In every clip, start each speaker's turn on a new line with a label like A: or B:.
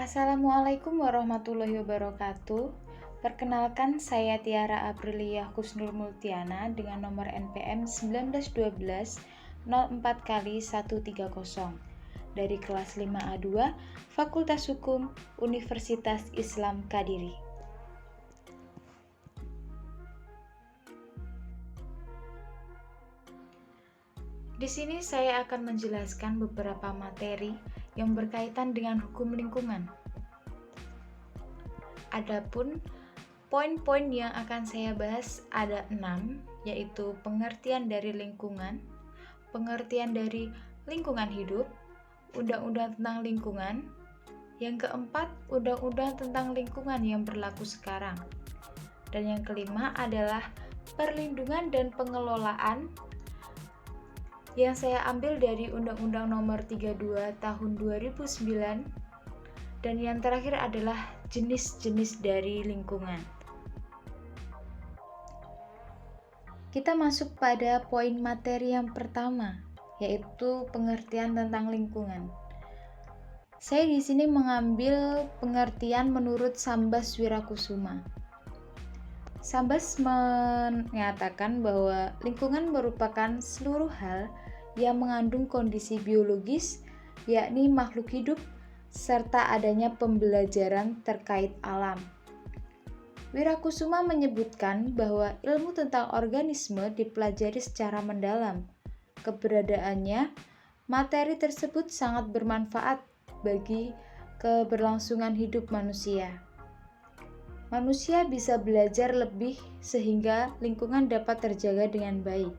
A: Assalamualaikum warahmatullahi wabarakatuh. Perkenalkan, saya Tiara Aprilia Kusnur Multiana dengan nomor NPM 1912 04 kali 130 dari kelas 5A2 Fakultas Hukum Universitas Islam Kadiri. Di sini saya akan menjelaskan beberapa materi yang berkaitan dengan hukum lingkungan. Adapun poin-poin yang akan saya bahas ada 6, yaitu pengertian dari lingkungan, pengertian dari lingkungan hidup, undang-undang tentang lingkungan, yang keempat, undang-undang tentang lingkungan yang berlaku sekarang, dan yang kelima adalah perlindungan dan pengelolaan yang saya ambil dari Undang-Undang Nomor 32 Tahun 2009, dan yang terakhir adalah jenis-jenis dari lingkungan. Kita masuk pada poin materi yang pertama, yaitu pengertian tentang lingkungan. Saya di sini mengambil pengertian menurut Sambas Wirakusuma. Sambas mengatakan bahwa lingkungan merupakan seluruh hal yang mengandung kondisi biologis, yakni makhluk hidup, serta adanya pembelajaran terkait alam. Wirakusuma menyebutkan bahwa ilmu tentang organisme dipelajari secara mendalam. Keberadaannya, materi tersebut sangat bermanfaat bagi keberlangsungan hidup manusia. Manusia bisa belajar lebih sehingga lingkungan dapat terjaga dengan baik.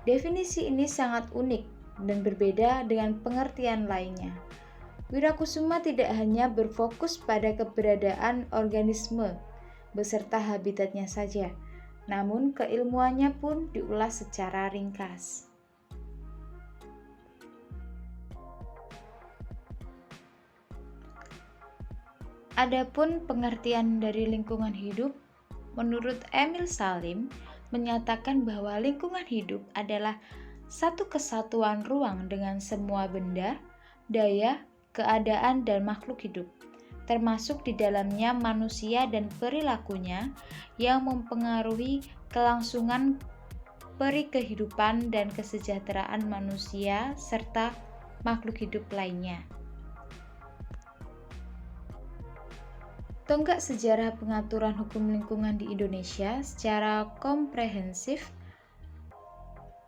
A: Definisi ini sangat unik dan berbeda dengan pengertian lainnya. Wirakusuma tidak hanya berfokus pada keberadaan organisme beserta habitatnya saja, namun keilmuannya pun diulas secara ringkas. Adapun pengertian dari lingkungan hidup, menurut Emil Salim, menyatakan bahwa lingkungan hidup adalah satu kesatuan ruang dengan semua benda, daya, keadaan, dan makhluk hidup, termasuk di dalamnya manusia dan perilakunya yang mempengaruhi kelangsungan peri kehidupan dan kesejahteraan manusia serta makhluk hidup lainnya. Tonggak sejarah pengaturan hukum lingkungan di Indonesia secara komprehensif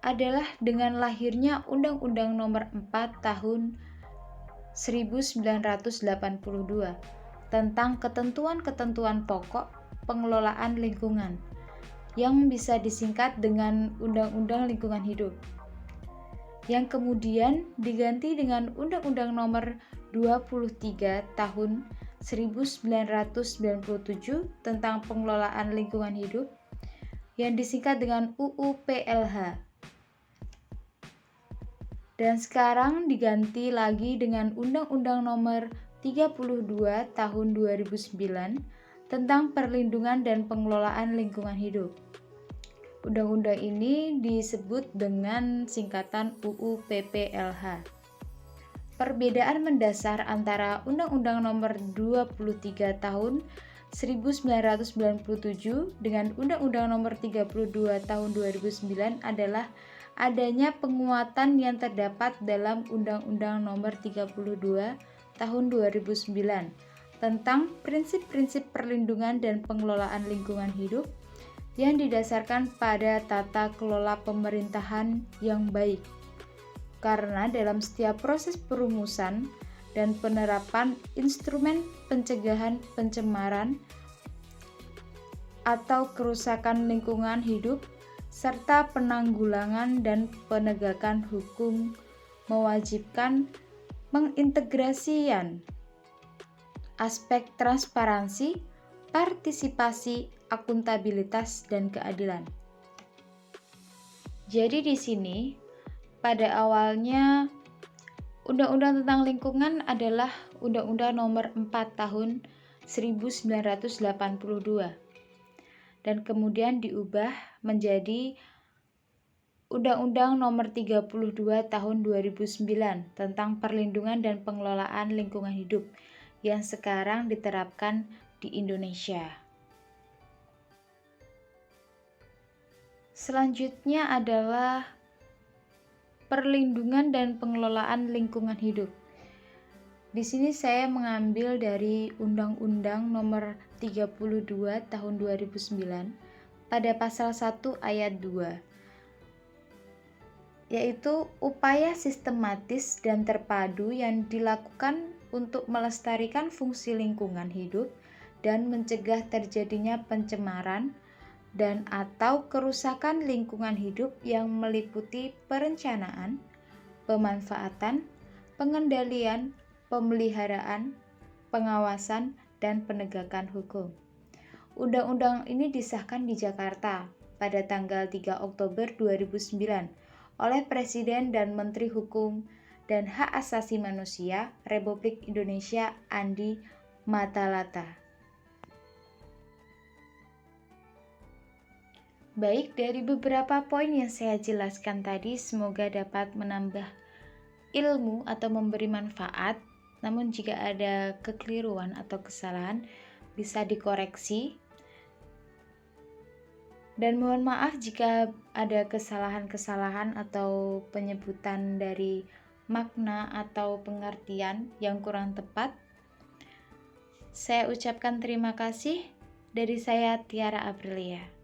A: adalah dengan lahirnya Undang-Undang Nomor 4 Tahun 1982 tentang ketentuan-ketentuan pokok pengelolaan lingkungan yang bisa disingkat dengan Undang-Undang Lingkungan Hidup, yang kemudian diganti dengan Undang-Undang Nomor 23 Tahun 1997 tentang pengelolaan lingkungan hidup yang disingkat dengan UU PLH. Dan sekarang diganti lagi dengan Undang-Undang Nomor 32 Tahun 2009 tentang perlindungan dan pengelolaan lingkungan hidup. Undang-undang ini disebut dengan singkatan UU PPLH. Perbedaan mendasar antara Undang-Undang Nomor 23 Tahun 1997 dengan Undang-Undang Nomor 32 Tahun 2009 adalah adanya penguatan yang terdapat dalam Undang-Undang Nomor 32 Tahun 2009 tentang prinsip-prinsip perlindungan dan pengelolaan lingkungan hidup yang didasarkan pada tata kelola pemerintahan yang baik. Karena dalam setiap proses perumusan dan penerapan instrumen pencegahan pencemaran atau kerusakan lingkungan hidup serta penanggulangan dan penegakan hukum mewajibkan mengintegrasikan aspek transparansi, partisipasi, akuntabilitas, dan keadilan. Jadi di sini pada awalnya, Undang-Undang tentang lingkungan adalah Undang-Undang Nomor 4 Tahun 1982 dan kemudian diubah menjadi Undang-Undang Nomor 32 Tahun 2009 tentang perlindungan dan pengelolaan lingkungan hidup yang sekarang diterapkan di Indonesia. Selanjutnya adalah perlindungan dan pengelolaan lingkungan hidup. Di sini saya mengambil dari Undang-Undang Nomor 32 Tahun 2009 pada pasal 1 ayat 2, yaitu upaya sistematis dan terpadu yang dilakukan untuk melestarikan fungsi lingkungan hidup dan mencegah terjadinya pencemaran dan atau kerusakan lingkungan hidup yang meliputi perencanaan, pemanfaatan, pengendalian, pemeliharaan, pengawasan, dan penegakan hukum. Undang-undang ini disahkan di Jakarta pada tanggal 3 Oktober 2009 oleh Presiden dan Menteri Hukum dan Hak Asasi Manusia Republik Indonesia Andi Matalata. Baik, dari beberapa poin yang saya jelaskan tadi, semoga dapat menambah ilmu atau memberi manfaat. Namun jika ada kekeliruan atau kesalahan, bisa dikoreksi. Dan mohon maaf jika ada kesalahan-kesalahan atau penyebutan dari makna atau pengertian yang kurang tepat. Saya ucapkan terima kasih. Dari saya, Tiara Aprilia.